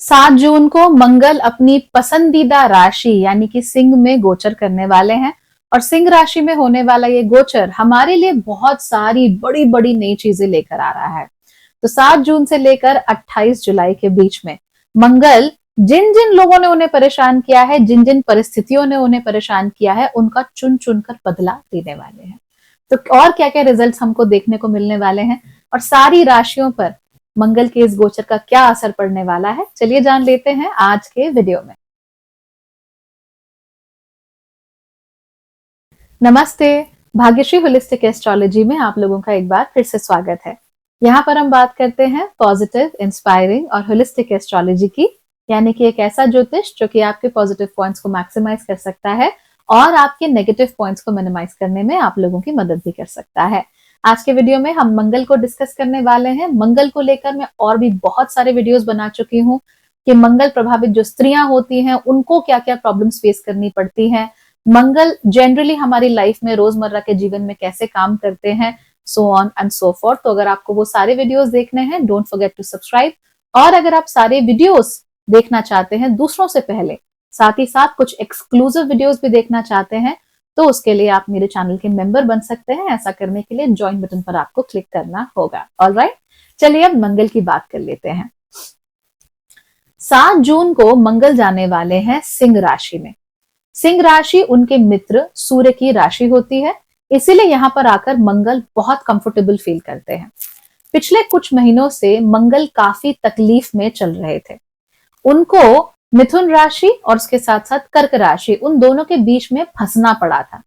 7 जून को मंगल अपनी पसंदीदा राशि यानी कि सिंह में गोचर करने वाले हैं और सिंह राशि में होने वाला ये गोचर हमारे लिए बहुत सारी बड़ी बड़ी नई चीजें लेकर आ रहा है। तो 7 जून से लेकर 28 जुलाई के बीच में मंगल जिन जिन लोगों ने उन्हें परेशान किया है, जिन जिन परिस्थितियों ने उन्हें परेशान किया है, उनका चुन चुनकर बदला देने वाले हैं। तो और क्या क्या रिजल्ट्स हमको देखने को मिलने वाले हैं और सारी राशियों पर मंगल के इस गोचर का क्या असर पड़ने वाला है, चलिए जान लेते हैं आज के वीडियो में। नमस्ते, भाग्यश्री होलिस्टिक एस्ट्रोलॉजी में आप लोगों का एक बार फिर से स्वागत है। यहाँ पर हम बात करते हैं पॉजिटिव, इंस्पायरिंग और होलिस्टिक एस्ट्रोलॉजी की, यानी कि एक ऐसा ज्योतिष जो कि आपके पॉजिटिव पॉइंट्स को मैक्सिमाइज कर सकता है और आपके नेगेटिव पॉइंट्स को मिनिमाइज करने में आप लोगों की मदद भी कर सकता है। आज के वीडियो में हम मंगल को डिस्कस करने वाले हैं। मंगल को लेकर मैं और भी बहुत सारे वीडियोस बना चुकी हूँ कि मंगल प्रभावित जो स्त्रियां होती हैं उनको क्या क्या प्रॉब्लम्स फेस करनी पड़ती हैं, मंगल जनरली हमारी लाइफ में रोजमर्रा के जीवन में कैसे काम करते हैं, so on and so forth. तो अगर आपको वो सारे वीडियोस देखने हैं, डोंट फॉरगेट टू सब्सक्राइब। और अगर आप सारे वीडियोस देखना चाहते हैं दूसरों से पहले, साथ ही साथ कुछ एक्सक्लूसिव वीडियोस भी देखना चाहते हैं, तो उसके लिए आप मेरे चैनल के मेंबर बन सकते हैं। ऐसा करने के लिए ज्वाइन बटन पर आपको क्लिक करना होगा। ऑलराइट, चलिए अब मंगल की बात कर लेते हैं। 7 जून को मंगल जाने वाले हैं सिंह राशि में। सिंह राशि उनके मित्र सूर्य की राशि होती है, इसीलिए यहां पर आकर मंगल बहुत कंफर्टेबल फील करते हैं। पिछले कुछ महीनों से मंगल काफी तकलीफ में चल रहे थे। उनको मिथुन राशि और उसके साथ साथ कर्क राशि, उन दोनों के बीच में फंसना पड़ा था।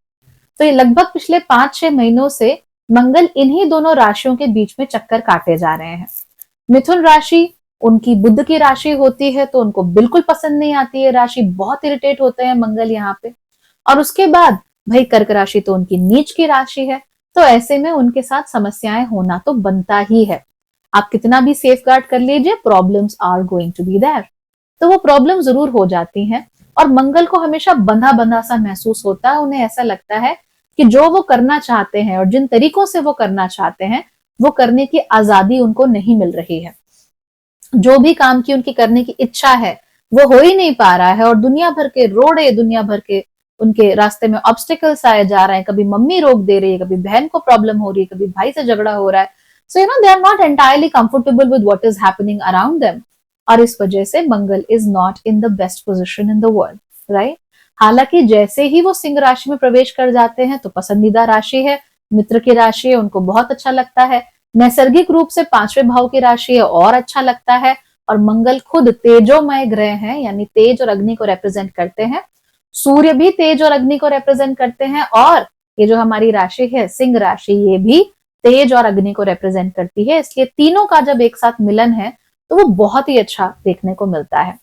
तो ये लगभग पिछले 5-6 महीनों से मंगल इन्हीं दोनों राशियों के बीच में चक्कर काटे जा रहे हैं। मिथुन राशि उनकी बुध की राशि होती है, तो उनको बिल्कुल पसंद नहीं आती है राशि, बहुत इरिटेट होते हैं मंगल यहाँ पे। और उसके बाद भाई कर्क राशि तो उनकी नीच की राशि है, तो ऐसे में उनके साथ समस्याएं होना तो बनता ही है। आप कितना भी सेफ गार्ड कर लीजिए, problems are going to be there. तो वो प्रॉब्लम जरूर हो जाती हैं और मंगल को हमेशा बंधा बंधा सा महसूस होता है। उन्हें ऐसा लगता है कि जो वो करना चाहते हैं और जिन तरीकों से वो करना चाहते हैं, वो करने की आजादी उनको नहीं मिल रही है। जो भी काम की उनकी करने की इच्छा है वो हो ही नहीं पा रहा है और दुनिया भर के रोड़े, दुनिया भर के उनके रास्ते में ऑब्स्टिकल्स आए जा रहे हैं। कभी मम्मी रोक दे रही है, कभी बहन को प्रॉब्लम हो रही है, कभी भाई से झगड़ा हो रहा है। So they are not entirely comfortable with what is happening around them, और इस वजह से Mangal is not in the best position in the world, right. हालांकि जैसे ही वो सिंह राशि में प्रवेश कर जाते हैं तो पसंदीदा राशि है, मित्र की राशि है, उनको बहुत अच्छा लगता है। नैसर्गिक रूप से 5वें भाव की राशि है और अच्छा लगता है। और मंगल खुद तेजोमय ग्रह हैं, यानी तेज और अग्नि को रिप्रेजेंट करते हैं। सूर्य भी तेज और अग्नि को रिप्रेजेंट करते हैं और ये जो हमारी राशि है सिंह राशि, ये भी तेज और अग्नि को रिप्रेजेंट करती है। इसलिए तीनों का जब एक साथ मिलन है तो वो बहुत ही अच्छा देखने को मिलता है।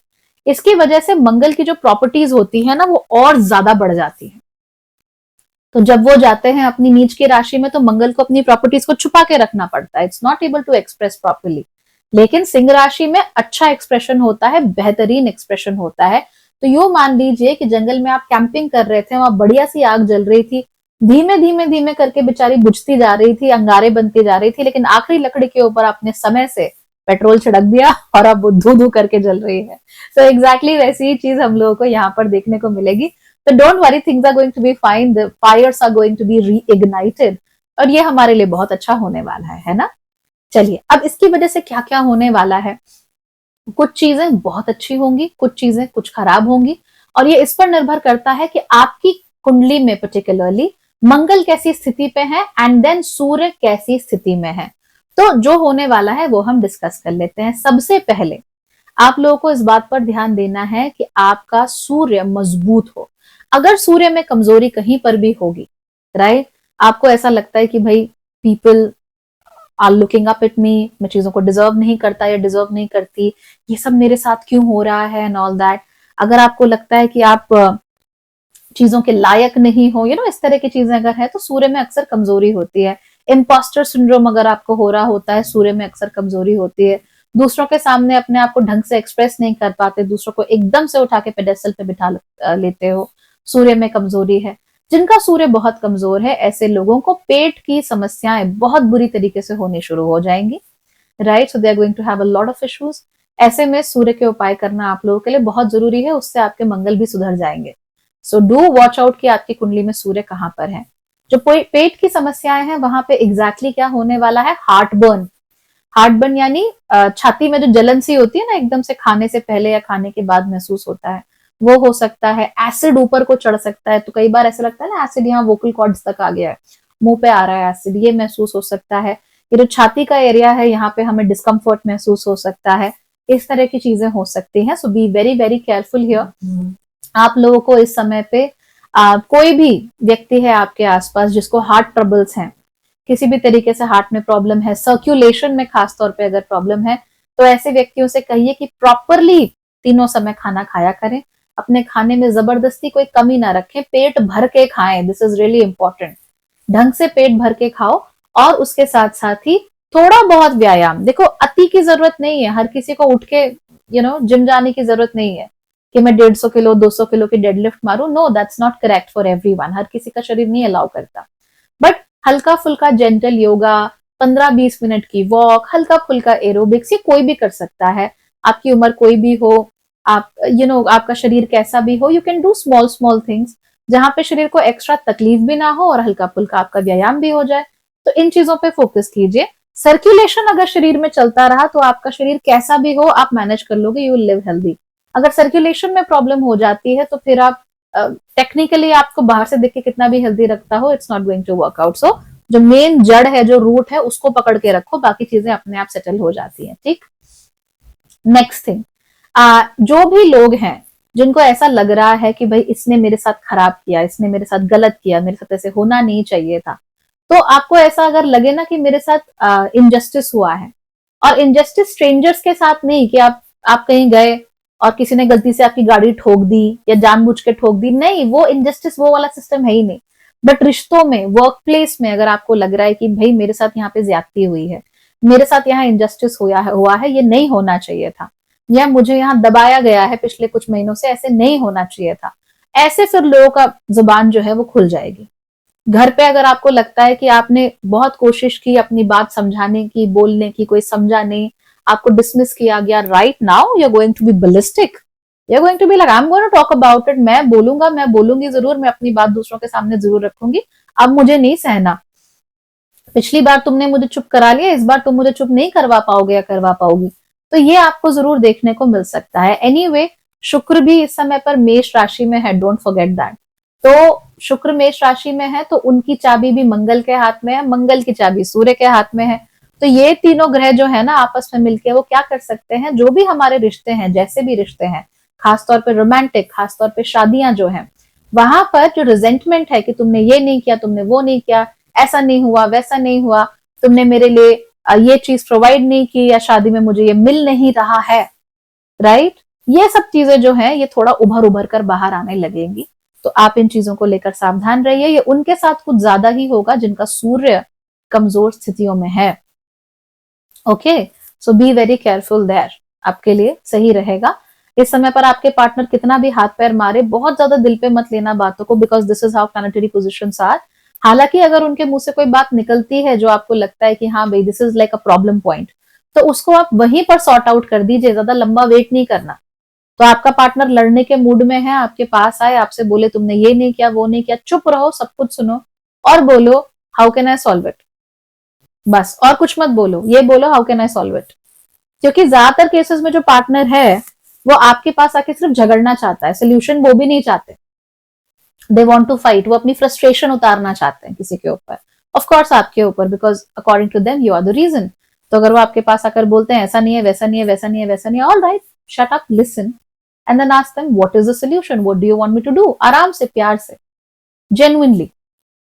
इसकी वजह से मंगल की जो प्रॉपर्टीज होती है ना, वो और ज्यादा बढ़ जाती है। तो जब वो जाते हैं अपनी नीच की राशि में, तो मंगल को अपनी प्रॉपर्टीज को छुपा के रखना पड़ता है। It's not able to express properly. लेकिन सिंह राशि में अच्छा एक्सप्रेशन होता है, बेहतरीन एक्सप्रेशन होता है। तो यूं मान लीजिए कि जंगल में आप कैंपिंग कर रहे थे, वहां बढ़िया सी आग जल रही थी, धीमे धीमे धीमे करके बेचारी बुझती जा रही थी, अंगारे बनती जा रही थी, लेकिन आखिरी लकड़ी के ऊपर आपने समय से पेट्रोल छिड़क दिया और अब वो धू धू करके जल रही है। तो एग्जैक्टली वैसी ही चीज हम लोगों को यहाँ पर देखने को मिलेगी। तो don't worry, things are going to be fine, the fires are going to be reignited, और ये हमारे लिए बहुत अच्छा होने वाला है ना। चलिए, अब इसकी वजह से क्या क्या होने वाला है। कुछ चीजें बहुत अच्छी होंगी, कुछ चीजें कुछ खराब होंगी, और ये इस पर निर्भर करता है कि आपकी कुंडली में पर्टिकुलरली मंगल कैसी स्थिति पे है एंड देन सूर्य कैसी स्थिति में है। तो जो होने वाला है वो हम डिस्कस कर लेते हैं। सबसे पहले आप लोगों को इस बात पर ध्यान देना है कि आपका सूर्य मजबूत हो। अगर सूर्य में कमजोरी कहीं पर भी होगी, राइट, आपको ऐसा लगता है कि भाई people are looking up at me, मैं चीजों को डिजर्व नहीं करता या डिजर्व नहीं करती, ये सब मेरे साथ क्यों हो रहा है एंड ऑल दैट। अगर आपको लगता है कि आप चीजों के लायक नहीं हो, इस तरह की चीजें अगर है, तो सूर्य में अक्सर कमजोरी होती है। इम्पोस्टर सिंड्रोम अगर आपको हो रहा होता है, सूर्य में अक्सर कमजोरी होती है। दूसरों के सामने अपने आप को ढंग से एक्सप्रेस नहीं कर पाते, दूसरों को एकदम से उठा के पेडेस्टल पे बिठा लेते हो, सूर्य में कमजोरी है। जिनका सूर्य बहुत कमजोर है, ऐसे लोगों को पेट की समस्याएं बहुत बुरी तरीके से होनी शुरू हो जाएंगी, right. So they are going to have a lot of issues. ऐसे में सूर्य के उपाय करना आप लोगों के लिए बहुत जरूरी है, उससे आपके मंगल भी सुधर जाएंगे। सो डू वॉच आउट कि आपकी कुंडली में सूर्य कहाँ पर है। जो पेट की समस्याएं हैं वहां पे एग्जैक्टली क्या होने वाला है, हार्ट बर्न यानी छाती में जो जलन सी होती है ना, एकदम से खाने से पहले या खाने के बाद महसूस होता है, वो हो सकता है। एसिड ऊपर को चढ़ सकता है, तो कई बार ऐसा लगता है ना एसिड यहाँ वोकल कॉर्ड्स तक आ गया है, मुंह पे आ रहा है एसिड, ये महसूस हो सकता है। ये जो छाती का एरिया है यहाँ पे हमें डिस्कम्फर्ट महसूस हो सकता है, इस तरह की चीजें हो सकती हैं। So be very very careful here. आप लोगों को इस समय पे कोई भी व्यक्ति है आपके आसपास जिसको हार्ट ट्रबल्स हैं, किसी भी तरीके से हार्ट में प्रॉब्लम है, सर्कुलेशन में खासतौर पे अगर प्रॉब्लम है, तो ऐसे व्यक्तियों से कहिए कि प्रॉपरली तीनों समय खाना खाया करें, अपने खाने में जबरदस्ती कोई कमी ना रखें, पेट भर के खाएं, दिस इज रियली इंपॉर्टेंट। ढंग से पेट भर के खाओ और उसके साथ साथ ही थोड़ा बहुत व्यायाम। देखो अति की जरूरत नहीं है, हर किसी को उठ के जिम जाने की जरूरत नहीं है कि मैं 150 किलो 200 किलो की डेडलिफ्ट मारूं। No, that's not correct for everyone, हर किसी का शरीर नहीं अलाउ करता। बट हल्का फुल्का जेंटल योगा, 15-20 मिनट की वॉक, हल्का फुल्का एरोबिक्स, ये कोई भी कर सकता है। आपकी उम्र कोई भी हो, आप आपका शरीर कैसा भी हो, you can do small small things जहां पे शरीर को एक्स्ट्रा तकलीफ भी ना हो और हल्का फुल्का आपका व्यायाम भी हो जाए। तो इन चीजों पे फोकस कीजिए। सर्कुलेशन अगर शरीर में चलता रहा तो आपका शरीर कैसा भी हो आप मैनेज कर लोगे, यू विल लिव हेल्दी। अगर सर्कुलेशन में प्रॉब्लम हो जाती है तो फिर आप टेक्निकली आपको बाहर से देख के कितना भी हेल्दी रखता हो, it's not going to work out. So जो मेन जड़ है, जो रूट है, उसको पकड़ के रखो, बाकी चीजें अपने आप सेटल हो जाती हैं। ठीक, नेक्स्ट थिंग, जो भी लोग हैं जिनको ऐसा लग रहा है कि भाई इसने मेरे साथ खराब किया, इसने मेरे साथ गलत किया, मेरे साथ ऐसे होना नहीं चाहिए था, तो आपको ऐसा अगर लगे ना कि मेरे साथ इनजस्टिस हुआ है, और इनजस्टिस स्ट्रेंजर्स के साथ नहीं कि आप कहीं गए और किसी ने गलती से आपकी गाड़ी ठोक दी या जानबूझ के ठोक दी, नहीं, वो इनजस्टिस वो वाला सिस्टम है ही नहीं। बट रिश्तों में, वर्क प्लेस में अगर आपको लग रहा है कि भाई मेरे साथ यहाँ पे ज्यादती हुई है, मेरे साथ यहाँ इनजस्टिस हुआ है, ये नहीं होना चाहिए था, या मुझे यहाँ दबाया गया है पिछले कुछ महीनों से, ऐसे नहीं होना चाहिए था, ऐसे फिर लोगों का जुबान जो है वो खुल जाएगी। घर पे अगर आपको लगता है कि आपने बहुत कोशिश की अपनी बात समझाने की, बोलने की, कोई समझा नहीं, आपको डिसमिस किया गया, right now you are going to be ballistic, you are going to be like I am going to talk about it, मैं बोलूंगा, मैं बोलूंगी जरूर, मैं अपनी बात दूसरों के सामने जरूर रखूंगी, अब मुझे नहीं सहना, पिछली बार तुमने मुझे चुप करा लिया, इस बार तुम मुझे चुप नहीं करवा पाओगे या करवा पाओगी। तो ये आपको जरूर देखने को मिल सकता है। एनीवे, शुक्र भी इस समय पर मेष राशि में है, डोंट फॉरगेट दैट। तो शुक्र मेष राशि में है तो उनकी चाबी भी मंगल के हाथ में है, मंगल की चाबी सूर्य के हाथ में है। तो ये तीनों ग्रह जो है ना आपस में मिलके वो क्या कर सकते हैं, जो भी हमारे रिश्ते हैं, जैसे भी रिश्ते हैं, खासतौर पे रोमांटिक, खासतौर पे शादियां जो हैं, वहां पर जो रिजेंटमेंट है कि तुमने ये नहीं किया, तुमने वो नहीं किया, ऐसा नहीं हुआ, वैसा नहीं हुआ, तुमने मेरे लिए ये चीज प्रोवाइड नहीं की, या शादी में मुझे ये मिल नहीं रहा है, राइट, ये सब चीजें जो है ये थोड़ा उभर उभर कर बाहर आने लगेंगी। तो आप इन चीजों को लेकर सावधान रहिए। ये उनके साथ कुछ ज्यादा ही होगा जिनका सूर्य कमजोर स्थितियों में है। Okay, so be very careful there, आपके लिए सही रहेगा। इस समय पर आपके पार्टनर कितना भी हाथ पैर मारे, बहुत ज्यादा दिल पे मत लेना बातों को, because this is how planetary positions are. हालांकि अगर उनके मुंह से कोई बात निकलती है जो आपको लगता है कि हाँ भाई this is like a problem point, तो उसको आप वहीं पर सॉर्ट आउट कर दीजिए, ज्यादा लंबा वेट नहीं करना। तो आपका पार्टनर लड़ने के मूड में है, आपके पास आए, आपसे बोले तुमने ये नहीं किया, वो नहीं किया, चुप रहो, सब कुछ सुनो और बोलो how can I solve it, बस, और कुछ मत बोलो, ये बोलो how can I solve it. क्योंकि ज्यादातर केसेस में जो पार्टनर है वो आपके पास आके सिर्फ झगड़ना चाहता है, सोल्यूशन वो भी नहीं चाहते, दे वांट टू फाइट, वो अपनी फ्रस्ट्रेशन उतारना चाहते हैं किसी के ऊपर, ऑफ कोर्स आपके ऊपर, because according to them you are the reason. तो अगर वो आपके पास आकर बोलते हैं ऐसा नहीं है, वैसा नहीं है, वैसा नहीं है, वैसा नहीं है, all right, shut up, listen and then ask them what is the solution, what do you want me to do, आराम से, प्यार से, genuinely,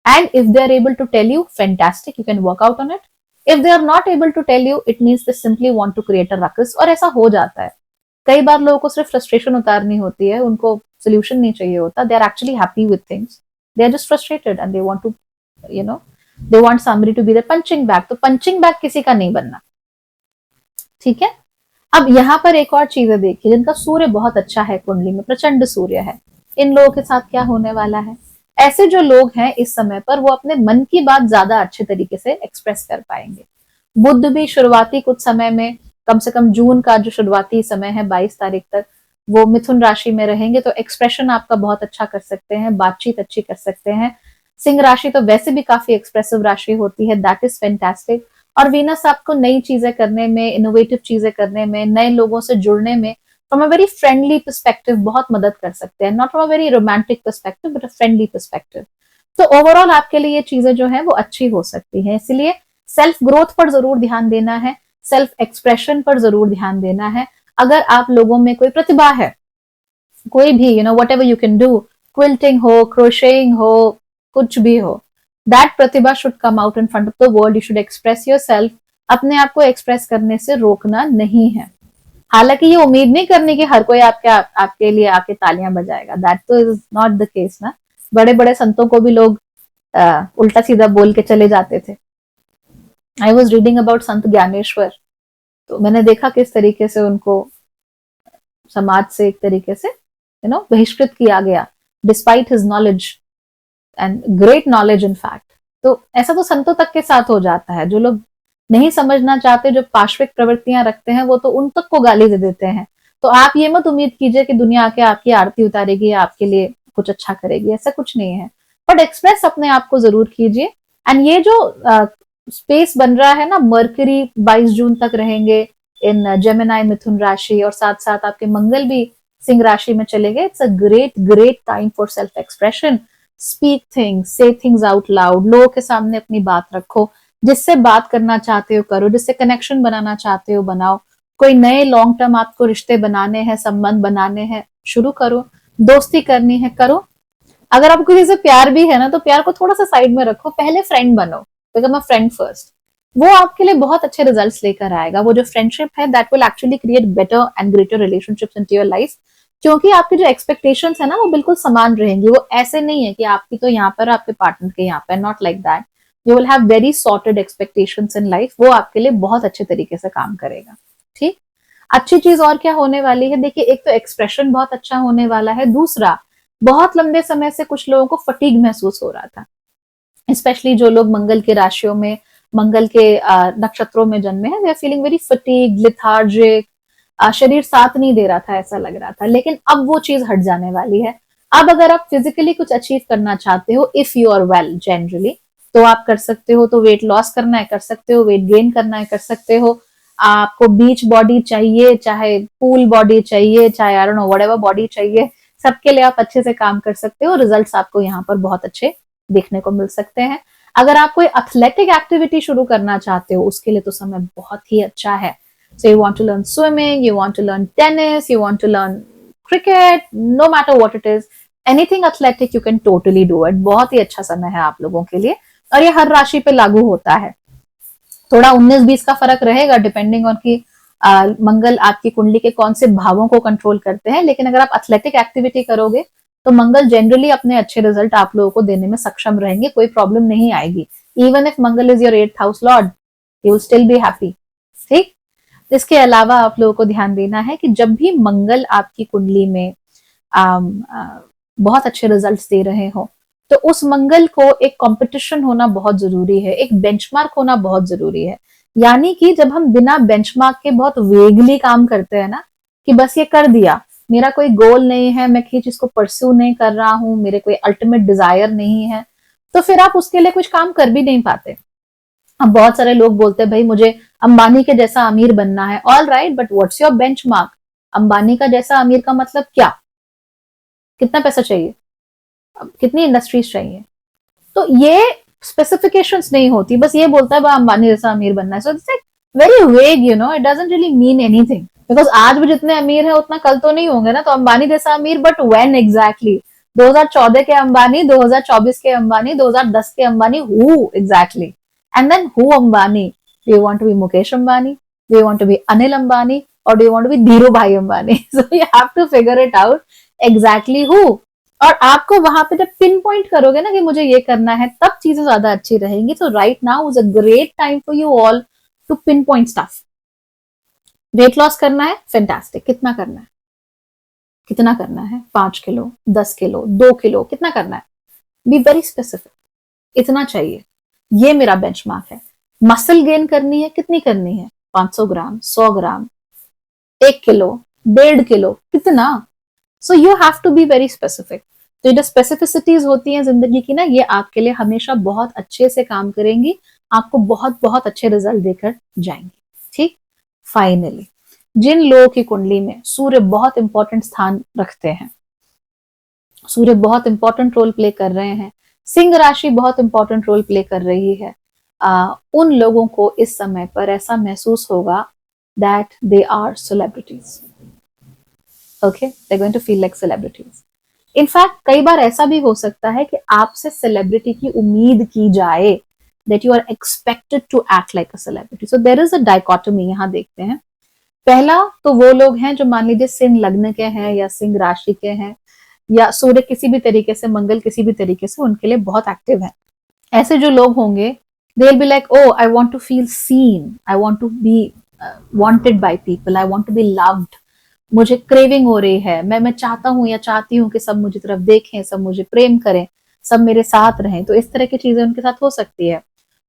and if they are able to tell you, fantastic, you can work out on it. If they are not able to tell you, it means they simply want to create a ruckus, और ऐसा हो जाता है। कई बार लोगों को सिर्फ frustration उतारनी होती है, उनको सोल्यूशन नहीं चाहिए होता, they are actually happy with things, they are just frustrated and they want to, they want somebody to be their punching bag, तो punching bag किसी का नहीं बनना, ठीक है। अब यहाँ पर एक और चीज देखिए, जिनका सूर्य बहुत अच्छा है, कुंडली में प्रचंड सूर्य है, इन लोगों के साथ क्या होने वाला है। ऐसे जो लोग हैं इस समय पर वो अपने मन की बात ज्यादा अच्छे तरीके से एक्सप्रेस कर पाएंगे। बुध भी शुरुआती कुछ समय में कम से कम जून का जो शुरुआती समय है 22 तारीख तक वो मिथुन राशि में रहेंगे, तो एक्सप्रेशन आपका बहुत अच्छा कर सकते हैं, बातचीत अच्छी कर सकते हैं। सिंह राशि तो वैसे भी काफी एक्सप्रेसिव राशि होती है, दैट इज फैंटास्टिक। और वीनस आपको नई चीजें करने में, इनोवेटिव चीजें करने में, नए लोगों से जुड़ने में from a very friendly perspective बहुत मदद कर सकते हैं, not from a very romantic perspective but a friendly perspective. तो ओवरऑल आपके लिए ये चीजें जो है वो अच्छी हो सकती हैं, इसलिए सेल्फ ग्रोथ पर जरूर ध्यान देना है, सेल्फ एक्सप्रेशन पर जरूर ध्यान देना है। अगर आप लोगों में कोई प्रतिभा है, कोई भी what ever you can do, quilting हो, क्रोशेइंग हो, कुछ भी हो, that Pratibha should come out in front of the world, you should express your self. अपने आप को एक्सप्रेस करने से रोकना नहीं है। हालांकि ये उम्मीद नहीं करनी कि हर कोई आपके लिए आके तालियां बजाएगा, दैट तो इज नॉट द केस ना। बड़े बड़े संतों को भी लोग उल्टा सीधा बोल के चले जाते थे। आई वॉज रीडिंग अबाउट संत ज्ञानेश्वर, तो मैंने देखा किस तरीके से उनको समाज से एक तरीके से बहिष्कृत किया गया, despite his knowledge and great knowledge in fact. तो ऐसा तो संतों तक के साथ हो जाता है, जो लोग नहीं समझना चाहते, जो पार्श्विक प्रवृत्तियां रखते हैं, वो तो उन तक को गाली दे देते हैं। तो आप ये मत उम्मीद कीजिए कि दुनिया आके आपकी आरती उतारेगी या आपके लिए कुछ अच्छा करेगी, ऐसा कुछ नहीं है। बट एक्सप्रेस अपने आप को जरूर कीजिए। एंड ये जो स्पेस बन रहा है ना, मरकरी 22 जून तक रहेंगे इन जेमिनाई मिथुन राशि, और साथ साथ आपके मंगल भी सिंह राशि में चले गए। It's a great great time for self expression. Speak things, से थिंग्स आउट लाउड, लोगों के सामने अपनी बात रखो, जिससे बात करना चाहते हो करो, जिससे कनेक्शन बनाना चाहते हो बनाओ। कोई नए लॉन्ग टर्म आपको रिश्ते बनाने हैं, संबंध बनाने हैं, शुरू करो। दोस्ती करनी है, करो। अगर आपको किसी से प्यार भी है ना, तो प्यार को थोड़ा सा साइड में रखो, पहले फ्रेंड बनो, बिकम अ फ्रेंड फर्स्ट। वो आपके लिए बहुत अच्छे रिजल्ट्स लेकर आएगा। वो जो फ्रेंडशिप है, that will actually create better and greater relationships into your life, क्योंकि आपकी जो एक्सपेक्टेशंस है ना, वो बिल्कुल समान रहेंगी। वो ऐसे नहीं है कि आपकी तो यहाँ पर, आपके पार्टनर के यहाँ पर, not like that. You will have very sorted expectations in life. वो आपके लिए बहुत अच्छे तरीके से काम करेगा। ठीक, अच्छी चीज और क्या होने वाली है, देखिए, एक तो एक्सप्रेशन बहुत अच्छा होने वाला है। दूसरा, बहुत लंबे समय से कुछ लोगों को फटीग महसूस हो रहा था, स्पेशली जो लोग मंगल के राशियों में, मंगल के नक्षत्रों में जन्मे हैं, they are feeling very fatigue, lethargic, शरीर साथ नहीं दे रहा था, ऐसा लग रहा था। लेकिन अब वो चीज हट जाने वाली है। अब अगर आप फिजिकली कुछ अचीव करना चाहते हो, if you are well generally, तो आप कर सकते हो। तो वेट लॉस करना है, कर सकते हो। वेट गेन करना है, कर सकते हो। आपको बीच बॉडी चाहिए, चाहे पूल बॉडी चाहिए, चाहे I don't know whatever body चाहिए, सबके लिए आप अच्छे से काम कर सकते हो। रिजल्ट्स आपको यहाँ पर बहुत अच्छे देखने को मिल सकते हैं। अगर आप कोई एथलेटिक एक्टिविटी शुरू करना चाहते हो, उसके लिए तो समय बहुत ही अच्छा है। So you want to learn swimming, you want to learn tennis, you want to learn cricket, no matter what it is, anything athletic you can totally do it. बहुत ही अच्छा समय है आप लोगों के लिए, और ये हर राशि पे लागू होता है। थोड़ा 19-20 का फर्क रहेगा डिपेंडिंग ऑन कि मंगल आपकी कुंडली के कौन से भावों को कंट्रोल करते हैं। लेकिन अगर आप एथलेटिक एक्टिविटी करोगे, तो मंगल जनरली अपने अच्छे रिजल्ट आप लोगों को देने में सक्षम रहेंगे, कोई प्रॉब्लम नहीं आएगी। Even if Mangal is your 8th house Lord, you will still be happy. ठीक, इसके अलावा आप लोगों को ध्यान देना है कि जब भी मंगल आपकी कुंडली में बहुत अच्छे रिजल्ट्स दे रहे हो, तो उस मंगल को एक कंपटीशन होना बहुत जरूरी है, एक बेंचमार्क होना बहुत जरूरी है। यानी कि जब हम बिना बेंचमार्क के बहुत वेगली काम करते हैं ना, कि बस ये कर दिया, मेरा कोई गोल नहीं है, मैं किसी चीज को परस्यू नहीं कर रहा हूं, मेरे कोई अल्टीमेट डिजायर नहीं है, तो फिर आप उसके लिए कुछ काम कर भी नहीं पाते। अब बहुत सारे लोग बोलते हैं, भाई मुझे अंबानी के जैसा अमीर बनना है। All right, but what's your benchmark? Ambani का जैसा अमीर का मतलब क्या? कितना पैसा चाहिए, कितनी इंडस्ट्रीज चाहिए? तो ये स्पेसिफिकेशंस नहीं होती, बस ये बोलता है भाई अंबानी जैसा अमीर बनना है। So it's very vague, it doesn't really mean anything, because आज भी जितने अमीर है उतना कल तो नहीं होंगे ना। तो अंबानी जैसा अमीर, बट व्हेन एग्जैक्टली? 2014 के अंबानी, 2024 के अंबानी, 2010 के Ambani, who exactly? And then who Ambani? Do you want to be Mukesh Ambani? Do you want to be Anil Ambani? Or do you want to be Dhirubhai Ambani? So you have to figure it out exactly who. और आपको वहां पे जब pin point करोगे ना कि मुझे ये करना है, तब चीजें ज्यादा अच्छी रहेंगी। तो right now is a great time for you all to pinpoint stuff. Weight loss करना है, फैंटास्टिक। कितना करना है? कितना करना है? 5 किलो, 10 किलो, 2 किलो, कितना करना है? B very specific. इतना चाहिए, ये मेरा बेंचमार्क है। मसल गेन करनी है, कितनी करनी है? 500 ग्राम, 100 ग्राम, 1 किलो, 1.5 किलो, कितना? So you have to be very specific. तो ये जो स्पेसिफिसिटीज होती हैं जिंदगी की ना, ये आपके लिए हमेशा बहुत अच्छे से काम करेंगी, आपको बहुत बहुत अच्छे रिजल्ट देकर जाएंगे। ठीक। फाइनली, जिन लोगों की कुंडली में सूर्य बहुत इंपॉर्टेंट स्थान रखते हैं, सूर्य बहुत इंपॉर्टेंट रोल प्ले कर रहे हैं, सिंह राशि बहुत इंपॉर्टेंट रोल प्ले कर रही है, उन लोगों को इस समय पर ऐसा महसूस होगा that they are celebrities. Okay, they going to feel like celebrities. In fact कई बार ऐसा भी हो सकता है कि आपसे सेलिब्रिटी की उम्मीद की जाए, that you are expected to act like a celebrity. So there is a dichotomy. यहां देखते हैं, पहला तो वो लोग हैं जो मान लीजिए सिंह लग्न के हैं या सिंह राशि के हैं, या सूर्य किसी भी तरीके से, मंगल किसी भी तरीके से उनके लिए बहुत एक्टिव है। ऐसे जो लोग होंगे, they will be like, oh I want to feel seen, I want to be wanted by people, I want to be loved, मुझे क्रेविंग हो रही है, मैं चाहता हूं या चाहती हूं कि सब मुझे तरफ देखें, सब मुझे प्रेम करें, सब मेरे साथ रहें। तो इस तरह की चीजें उनके साथ हो सकती है।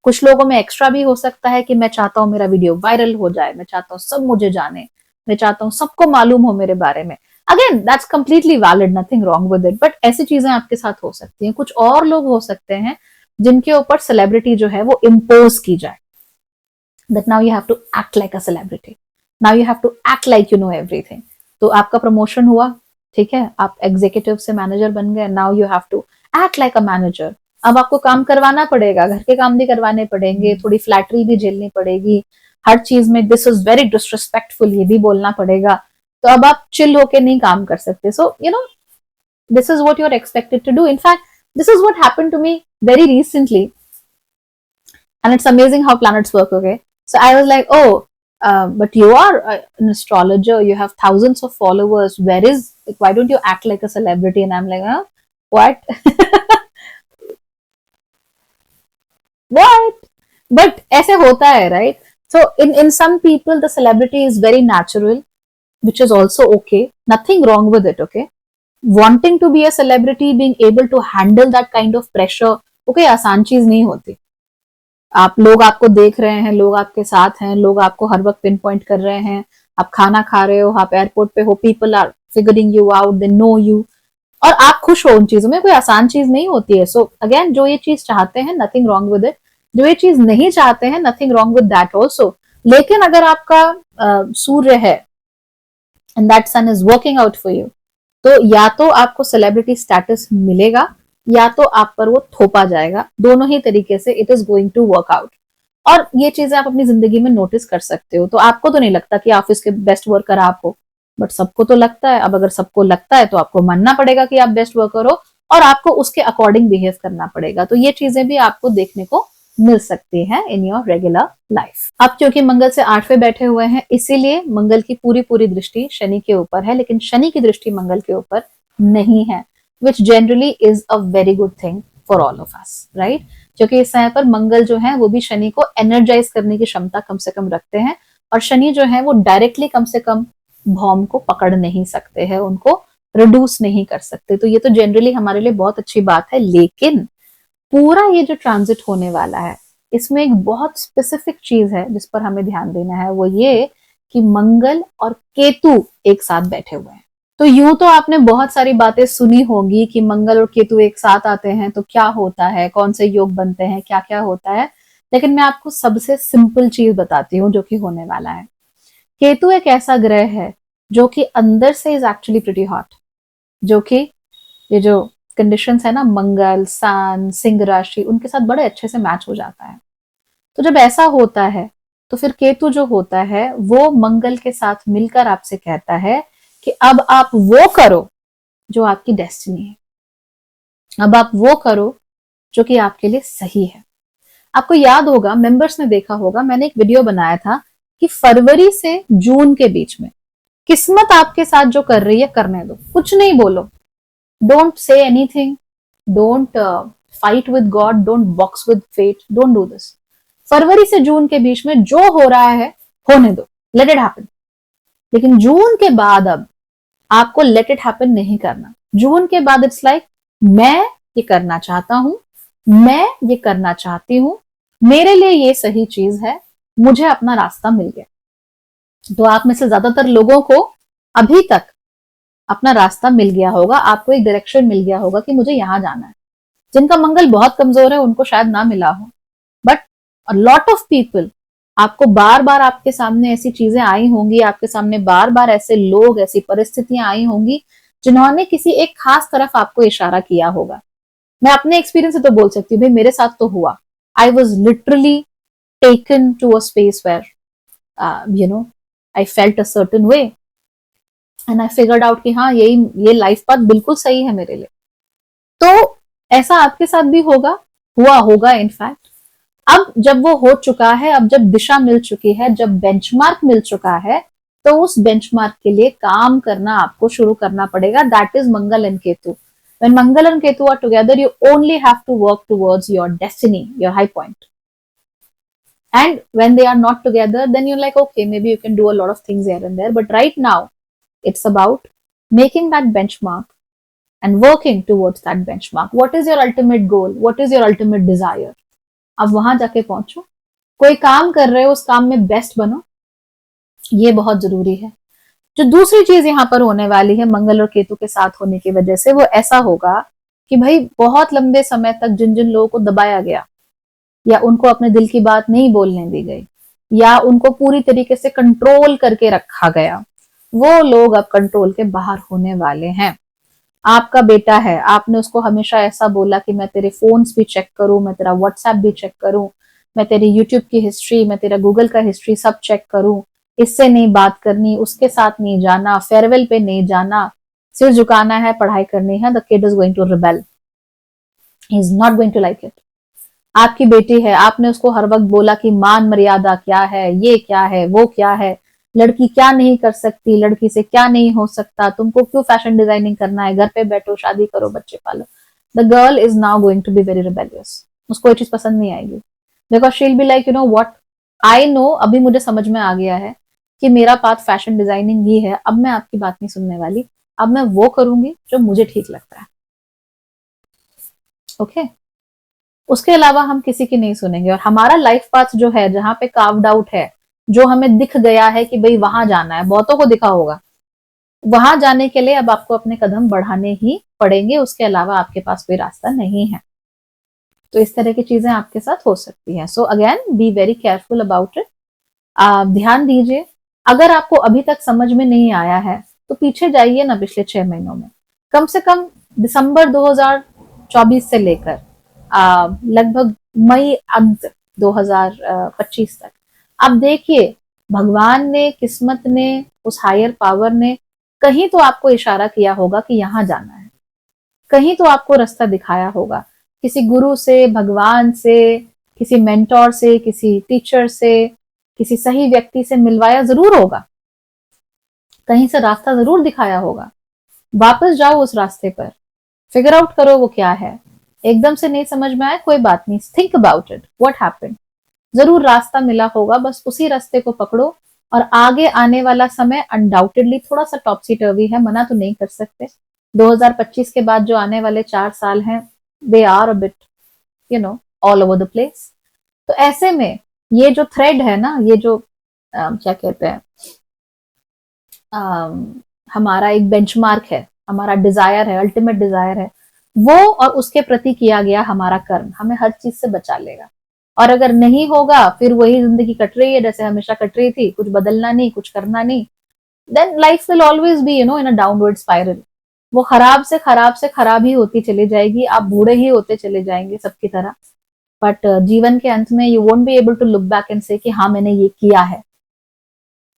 कुछ लोगों में एक्स्ट्रा भी हो सकता है कि मैं चाहता हूं मेरा वीडियो वायरल हो जाए, मैं चाहता हूं सब मुझे जाने, मैं चाहता हूं सबको मालूम हो मेरे बारे में। Again that's completely valid, nothing wrong with it, but ऐसी चीजें आपके साथ हो सकती हैं। कुछ और लोग हो सकते हैं जिनके ऊपर सेलिब्रिटी जो है वो इम्पोज की जाए, that now you have to act like a celebrity, now you have to act like you know everything. तो आपका प्रमोशन हुआ, ठीक है, आप एग्जीक्यूटिव से मैनेजर बन गए, now you have to act like a manager. अब आपको काम करवाना पड़ेगा, घर के काम भी करवाने पड़ेंगे, थोड़ी फ्लैटरी भी झेलनी पड़ेगी, हर चीज में दिस इज वेरी डिसरिस्पेक्टफुल ये भी बोलना पड़ेगा। तो अब आप चिल होके नहीं काम कर सकते। So you know, this is what you're expected to do. In fact, this is what happened to me very recently, and it's amazing how planets work. Okay, so I was like, oh, but you are an astrologer, you have thousands of followers, where is, why don't you act like a celebrity? And I'm like, huh? What? What? But ऐसे होता है, right? So in some people the celebrity is very natural, which is also okay, nothing wrong with it. Okay, wanting to be a celebrity, being able to handle that kind of pressure, okay, आसान चीज नहीं होती। आप, लोग आपको देख रहे हैं, लोग आपके साथ हैं, लोग आपको हर वक्त पिन पॉइंट कर रहे हैं, आप खाना खा रहे हो, आप एयरपोर्ट पे हो, people are figuring you out, they know you, और आप खुश हो उन चीजों में, कोई आसान चीज नहीं होती है। सो अगेन, जो ये चीज चाहते हैं, नथिंग रॉन्ग विद इट, जो ये चीज नहीं चाहते हैं, nothing wrong with that also. लेकिन अगर आपका सूर्य है and that sun is working out for you, तो या तो आपको सेलिब्रिटी स्टेटस मिलेगा, या तो आप पर वो थोपा जाएगा। दोनों ही तरीके से it is going to work out. और ये चीजें आप अपनी जिंदगी में नोटिस कर सकते हो। तो आपको तो नहीं लगता कि ऑफिस के बेस्ट वर्कर आप हो, बट सबको तो लगता है। अब अगर सबको लगता है तो आपको मानना पड़ेगा कि आप बेस्ट वर्कर हो, और आपको उसके अकॉर्डिंग बिहेव करना पड़ेगा। तो ये चीजें भी आपको देखने को मिल सकती है इन योर रेगुलर लाइफ। अब क्योंकि मंगल से 8वें बैठे हुए हैं, इसीलिए मंगल की पूरी पूरी दृष्टि शनि के ऊपर है, लेकिन शनि की दृष्टि मंगल के ऊपर नहीं है, which generally is a very good thing for all of us, right? क्योंकि इस समय पर मंगल जो है वो भी शनि को एनर्जाइज करने की क्षमता कम से कम रखते हैं, और शनि जो है वो डायरेक्टली कम से कम भौम को पकड़ नहीं सकते हैं, उनको रिड्यूस नहीं कर सकते। तो ये तो जनरली हमारे लिए बहुत अच्छी बात है। लेकिन पूरा ये जो ट्रांजिट होने वाला है, इसमें एक बहुत स्पेसिफिक चीज है जिस पर हमें ध्यान देना है, वो ये कि मंगल और केतु एक साथ बैठे हुए हैं। तो यूं तो आपने बहुत सारी बातें सुनी होगी कि मंगल और केतु एक साथ आते हैं तो क्या होता है, कौन से योग बनते हैं, क्या क्या होता है। लेकिन मैं आपको सबसे सिंपल चीज बताती हूँ जो कि होने वाला है। केतु एक ऐसा ग्रह है जो कि अंदर से इज एक्चुअली प्रिटी हॉट, जो कि ये जो कंडीशंस है ना, मंगल, सन, सिंह राशि, उनके साथ बड़े अच्छे से मैच हो जाता है। तो जब ऐसा होता है तो फिर केतु जो होता है वो मंगल के साथ मिलकर आपसे कहता है कि अब आप वो करो जो आपकी डेस्टिनी है, अब आप वो करो जो कि आपके लिए सही है। आपको याद होगा, मेंबर्स ने देखा होगा, मैंने एक वीडियो बनाया था कि फरवरी से जून के बीच में किस्मत आपके साथ जो कर रही है करने दो, कुछ नहीं बोलो, don't say anything, don't fight with God, don't box with fate, don't do this. फरवरी से जून के बीच में जो हो रहा है होने दो, लेट इट हैपन। लेकिन जून के बाद अब आपको लेट इट हैपन नहीं करना। जून के बाद इट्स लाइक, मैं ये करना चाहता हूं, मैं ये करना चाहती हूं, मेरे लिए ये सही चीज है, मुझे अपना रास्ता मिल गया। तो आप में से ज्यादातर लोगों को अभी तक अपना रास्ता मिल गया होगा, आपको एक डायरेक्शन मिल गया होगा कि मुझे यहाँ जाना है। जिनका मंगल बहुत कमजोर है उनको शायद ना मिला हो, but a lot of people, आपको बार बार आपके सामने ऐसी चीजें आई होंगी, आपके सामने बार बार ऐसे लोग, ऐसी परिस्थितियां आई होंगी जिन्होंने किसी एक खास तरफ आपको इशारा किया होगा। मैं अपने एक्सपीरियंस से तो बोल सकती हूँ भाई, मेरे साथ तो हुआ। I was literally taken to a space where you know I felt a certain way and I figured out कि हाँ ये लाइफ पाथ बिल्कुल सही है मेरे लिए। तो ऐसा आपके साथ भी होगा, हुआ होगा इनफैक्ट। अब जब वो हो चुका है, अब जब दिशा मिल चुकी है, जब बेंचमार्क मिल चुका है, तो उस बेंचमार्क के लिए काम करना आपको शुरू करना पड़ेगा। That is Mangal and Ketu. When Mangal and Ketu are together, you only have to work towards your destiny, your high point. And when they are not together, then you're like, okay, maybe you can do a lot of things here and there. But right now, it's about making that benchmark and working towards that benchmark. What is your ultimate goal? What is your ultimate desire? अब वहां जाके पहुंचो। कोई काम कर रहे हो, उस काम में बेस्ट बनो, ये बहुत जरूरी है। जो दूसरी चीज यहाँ पर होने वाली है मंगल और केतु के साथ होने की वजह से, वो ऐसा होगा कि भाई बहुत लंबे समय तक जिन जिन लोगों को दबाया गया, या उनको अपने दिल की बात नहीं बोलने दी गई, या उनको पूरी तरीके से कंट्रोल करके रखा गया, वो लोग अब कंट्रोल के बाहर होने वाले हैं। आपका बेटा है, आपने उसको हमेशा ऐसा बोला कि मैं तेरे फोन्स भी चेक करूं, मैं तेरा व्हाट्सएप भी चेक करूं, मैं तेरी यूट्यूब की हिस्ट्री, मैं तेरा गूगल का हिस्ट्री सब चेक करूं, इससे नहीं बात करनी, उसके साथ नहीं जाना, फेयरवेल पे नहीं जाना, सिर झुकाना है, पढ़ाई करनी है। The kid is going to rebel, he is not going to like it. आपकी बेटी है, आपने उसको हर वक्त बोला कि मान मर्यादा क्या है, ये क्या है, वो क्या है, लड़की क्या नहीं कर सकती, लड़की से क्या नहीं हो सकता, तुमको क्यों फैशन डिजाइनिंग करना है, घर पे बैठो, शादी करो, बच्चे पालो। The girl is now going to be very rebellious. उसको ये चीज पसंद नहीं आएगी, because she will be like, you know what, I know, अभी मुझे समझ में आ गया है कि मेरा पाथ फैशन डिजाइनिंग ही है, अब मैं आपकी बात नहीं सुनने वाली, अब मैं वो करूंगी जो मुझे ठीक लगता है। Okay okay? उसके अलावा हम किसी की नहीं सुनेंगे। और हमारा लाइफ पाथ जो है, जहां पे कार्व्ड आउट है, जो हमें दिख गया है कि भाई वहां जाना है, बहुतों को दिखा होगा, वहां जाने के लिए अब आपको अपने कदम बढ़ाने ही पड़ेंगे, उसके अलावा आपके पास कोई रास्ता नहीं है। तो इस तरह की चीजें आपके साथ हो सकती हैं। So again B very careful about it. ध्यान दीजिए। अगर आपको अभी तक समझ में नहीं आया है तो पीछे जाइए ना, पिछले 6 महीनों में, कम से कम दिसंबर 2024 से लेकर लगभग मई अंत 2025 तक आप देखिए, भगवान ने, किस्मत ने, उस हायर पावर ने कहीं तो आपको इशारा किया होगा कि यहां जाना है, कहीं तो आपको रास्ता दिखाया होगा, किसी गुरु से, भगवान से, किसी मेंटोर से, किसी टीचर से, किसी सही व्यक्ति से मिलवाया जरूर होगा, कहीं से रास्ता जरूर दिखाया होगा। वापस जाओ उस रास्ते पर, फिगर आउट करो वो क्या है। एकदम से नहीं समझ में आए कोई बात नहीं, think about it, what happened. जरूर रास्ता मिला होगा, बस उसी रास्ते को पकड़ो। और आगे आने वाला समय अनडाउटेडली थोड़ा सा टॉपसी टर्वी है, मना तो नहीं कर सकते। 2025 के बाद जो आने वाले 4 साल हैं, they are a bit all over the place. तो ऐसे में ये जो थ्रेड है ना, ये जो क्या कहते हैं, हमारा एक बेंचमार्क है, हमारा डिजायर है, अल्टीमेट डिजायर है, वो और उसके प्रति किया गया हमारा कर्म हमें हर चीज से बचा लेगा। और अगर नहीं होगा, फिर वही जिंदगी कट रही है जैसे हमेशा कट रही थी, कुछ बदलना नहीं, कुछ करना नहीं, then life will always be in a downward spiral. वो खराब से खराब से खराब ही होती चली जाएगी, आप बूढ़े ही होते चले जाएंगे सबकी तरह। बट जीवन के अंत में you won't be able to look back and say कि हाँ मैंने ये किया है।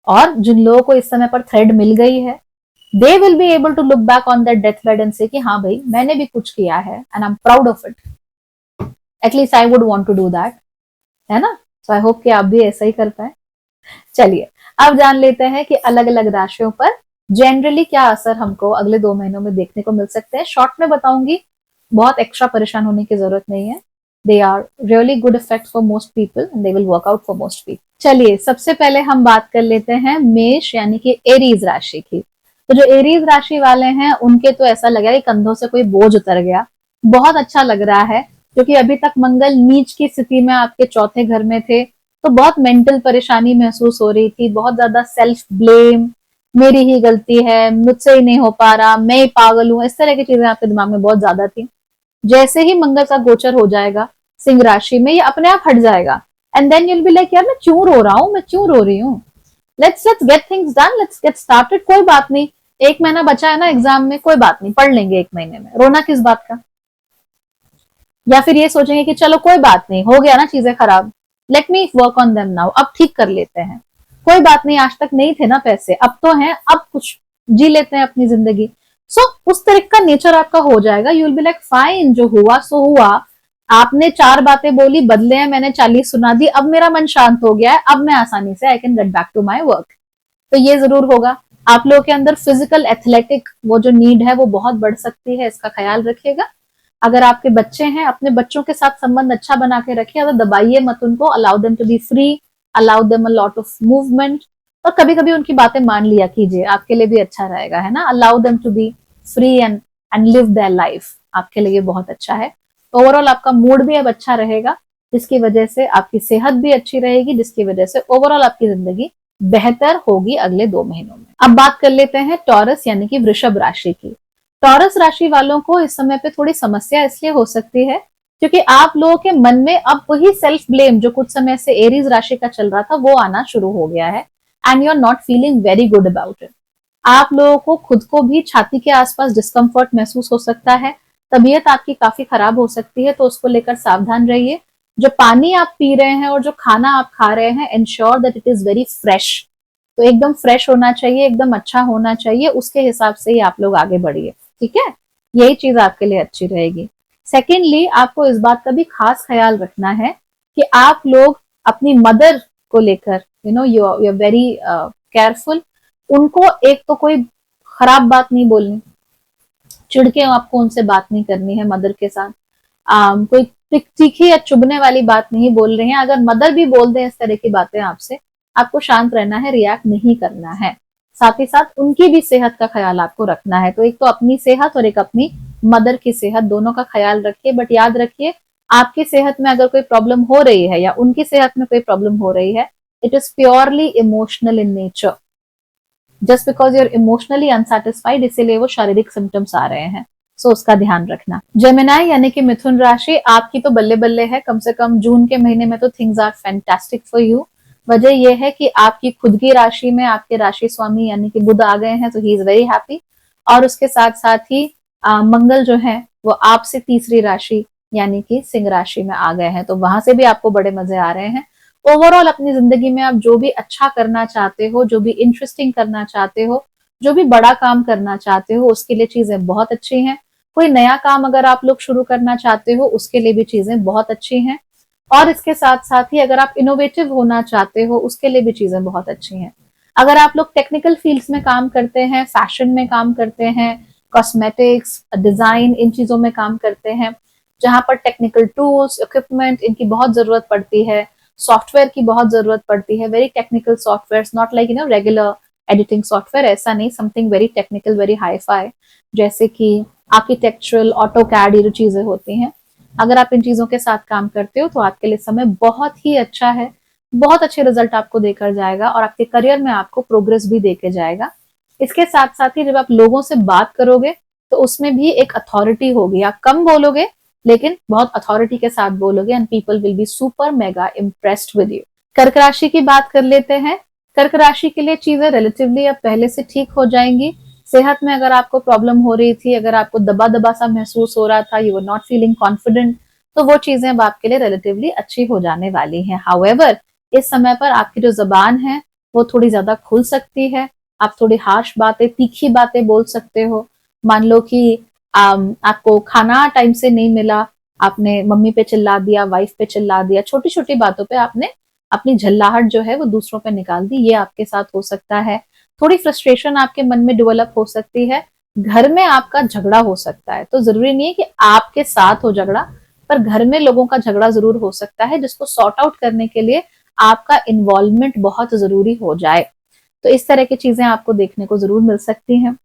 और जिन लोगों को इस समय पर थ्रेड मिल गई है, they will be able to look back on that death bed and say कि हाँ भाई मैंने भी कुछ किया है and I am proud of it, at least I would want to do that, है ना। सो आई होप कि आप भी ऐसा ही कर पाए। चलिए अब जान लेते हैं कि अलग अलग राशियों पर जनरली क्या असर हमको अगले 2 महीनों में देखने को मिल सकते हैं। शॉर्ट में बताऊंगी, बहुत एक्स्ट्रा परेशान होने की जरूरत नहीं है। They are really good effect for most people and they will work out for most people. चलिए सबसे पहले हम बात कर लेते हैं मेष यानी कि एरीज राशि की। तो जो एरीज राशि वाले हैं उनके तो ऐसा लग रहा है कि कंधों से कोई बोझ उतर गया, बहुत अच्छा लग रहा है, क्योंकि अभी तक मंगल नीच की स्थिति में आपके चौथे घर में थे, तो बहुत मेंटल परेशानी महसूस हो रही थी, बहुत ज्यादा सेल्फ ब्लेम, मेरी ही गलती है, मुझसे ही नहीं हो पा रहा, मैं ही पागल हूँ, इस तरह की चीजें आपके दिमाग में बहुत ज्यादा थी। जैसे ही मंगल का गोचर हो जाएगा सिंह राशि में, ये अपने आप हट जाएगा and then you'll be like यार मैं क्यों रो रहा हूँ, मैं क्यों रो रही हूँ, let's get things done, let's get started, कोई बात नहीं, 1 महीना बचा है ना एग्जाम में, कोई बात नहीं, पढ़ लेंगे 1 महीने में, रोना किस बात का। या फिर ये सोचेंगे कि चलो कोई बात नहीं, हो गया ना चीजें खराब, let me work on them now, अब ठीक कर लेते हैं, कोई बात नहीं, आज तक नहीं थे ना पैसे, अब तो हैं, अब कुछ जी लेते हैं अपनी जिंदगी। सो उस तरह का नेचर आपका हो जाएगा, you will be like fine, जो हुआ सो हुआ, आपने 4 बातें बोली, बदले हैं मैंने 40 सुना दी, अब मेरा मन शांत हो गया है, अब मैं आसानी से I can get back to my work. तो ये जरूर होगा। आप लोगों के अंदर फिजिकल एथलेटिक वो जो नीड है वो बहुत बढ़ सकती है, इसका ख्याल रखिएगा। अगर आपके बच्चे हैं, अपने बच्चों के साथ संबंध अच्छा बना के रखिए, अगर दबाइए मत उनको, allow them to be free, allow them a lot of movement, और कभी कभी उनकी बातें मान लिया कीजिए, आपके लिए भी अच्छा रहेगा, है ना। Allow them to be free and live their life, आपके लिए बहुत अच्छा है। ओवरऑल आपका मूड भी अब अच्छा रहेगा, जिसकी वजह से आपकी सेहत भी अच्छी रहेगी, जिसकी वजह से ओवरऑल आपकी जिंदगी बेहतर होगी अगले 2 महीनों में। अब बात कर लेते हैं टॉरस यानी कि वृषभ राशि की। टॉरस राशि वालों को इस समय पे थोड़ी समस्या इसलिए हो सकती है क्योंकि आप लोगों के मन में अब वही सेल्फ ब्लेम जो कुछ समय से एरीज राशि का चल रहा था वो आना शुरू हो गया है and you are not feeling very good about it. आप लोगों को खुद को भी छाती के आसपास डिस्कम्फर्ट महसूस हो सकता है, तबीयत आपकी काफी खराब हो सकती है, तो उसको लेकर सावधान रहिए। जो पानी आप पी रहे हैं और जो खाना आप खा रहे हैं, ensure that it is very fresh, तो एकदम फ्रेश होना चाहिए, एकदम अच्छा होना चाहिए, उसके हिसाब से ही आप लोग आगे बढ़िए, ठीक है। यही चीज आपके लिए अच्छी रहेगी। सेकेंडली, आपको इस बात का भी खास ख्याल रखना है कि आप लोग अपनी मदर को लेकर यू आर वेरी केयरफुल। उनको एक तो कोई खराब बात नहीं बोलनी, चिढ़ के आपको उनसे बात नहीं करनी है मदर के साथ, कोई तीखी या चुभने वाली बात नहीं बोल रहे हैं। अगर मदर भी बोल दें इस तरह की बातें आपसे, आपको शांत रहना है, रिएक्ट नहीं करना है। साथ ही साथ उनकी भी सेहत का ख्याल आपको रखना है, तो एक तो अपनी सेहत और एक अपनी मदर की सेहत, दोनों का ख्याल रखिए। बट याद रखिए, आपकी सेहत में अगर कोई प्रॉब्लम हो रही है या उनकी सेहत में कोई प्रॉब्लम हो रही है, it is purely emotional in nature, just because you are emotionally unsatisfied, इसीलिए वो शारीरिक सिम्टम्स आ रहे हैं। सो उसका ध्यान रखना। जेमिनाई यानी कि मिथुन राशि, आपकी तो बल्ले बल्ले है, कम से कम जून के महीने में तो things are fantastic for you. वजह यह है कि आपकी खुद की राशि में आपके राशि स्वामी यानी कि बुध आ गए हैं, तो ही इज वेरी हैप्पी। और उसके साथ साथ ही मंगल जो है वो आपसे तीसरी राशि यानी कि सिंह राशि में आ गए हैं, तो वहां से भी आपको बड़े मजे आ रहे हैं। ओवरऑल अपनी जिंदगी में आप जो भी अच्छा करना चाहते हो, जो भी इंटरेस्टिंग करना चाहते हो, जो भी बड़ा काम करना चाहते हो, उसके लिए चीजें बहुत अच्छी हैं। कोई नया काम अगर आप लोग शुरू करना चाहते हो, उसके लिए भी चीजें बहुत अच्छी हैं। और इसके साथ साथ ही अगर आप इनोवेटिव होना चाहते हो, उसके लिए भी चीजें बहुत अच्छी हैं। अगर आप लोग टेक्निकल फील्ड्स में काम करते हैं, फैशन में काम करते हैं, कॉस्मेटिक्स, डिजाइन, इन चीजों में काम करते हैं, जहां पर टेक्निकल टूल्स, इक्विपमेंट इनकी बहुत जरूरत पड़ती है, सॉफ्टवेयर की बहुत जरूरत पड़ती है, very technical software, not like regular editing software, ऐसा नहीं, something very technical, very hi fi, जैसे कि आर्किटेक्चरल, ऑटो कैड, ये जो चीजें होती हैं, अगर आप इन चीजों के साथ काम करते हो तो आपके लिए समय बहुत ही अच्छा है, बहुत अच्छे रिजल्ट आपको देकर जाएगा और आपके करियर में आपको प्रोग्रेस भी देके जाएगा। इसके साथ साथ ही जब आप लोगों से बात करोगे तो उसमें भी एक अथॉरिटी होगी, आप कम बोलोगे लेकिन बहुत अथॉरिटी के साथ बोलोगे and people will be super mega impressed with you. कर्क राशि की बात कर लेते हैं। कर्क राशि के लिए चीजें रिलेटिवली अब पहले से ठीक हो जाएंगी। सेहत में अगर आपको प्रॉब्लम हो रही थी, अगर आपको दबा दबा सा महसूस हो रहा था, you were not feeling confident, तो वो चीजें अब आपके लिए रिलेटिवली अच्छी हो जाने वाली हैं। हाउएवर, इस समय पर आपकी जो जबान है वो थोड़ी ज्यादा खुल सकती है, आप थोड़ी हार्श बातें, तीखी बातें बोल सकते हो। मान लो कि आपको खाना टाइम से नहीं मिला, आपने मम्मी पे चिल्ला दिया, वाइफ पे चिल्ला दिया, छोटी छोटी बातों पे आपने अपनी झल्लाहट जो है वो दूसरों पे निकाल दी, ये आपके साथ हो सकता है। थोड़ी फ्रस्ट्रेशन आपके मन में डेवलप हो सकती है, घर में आपका झगड़ा हो सकता है, तो जरूरी नहीं है कि आपके साथ हो झगड़ा, पर घर में लोगों का झगड़ा जरूर हो सकता है, जिसको सॉर्ट आउट करने के लिए आपका इन्वॉल्वमेंट बहुत जरूरी हो जाए। तो इस तरह की चीजें आपको देखने को जरूर मिल सकती हैं।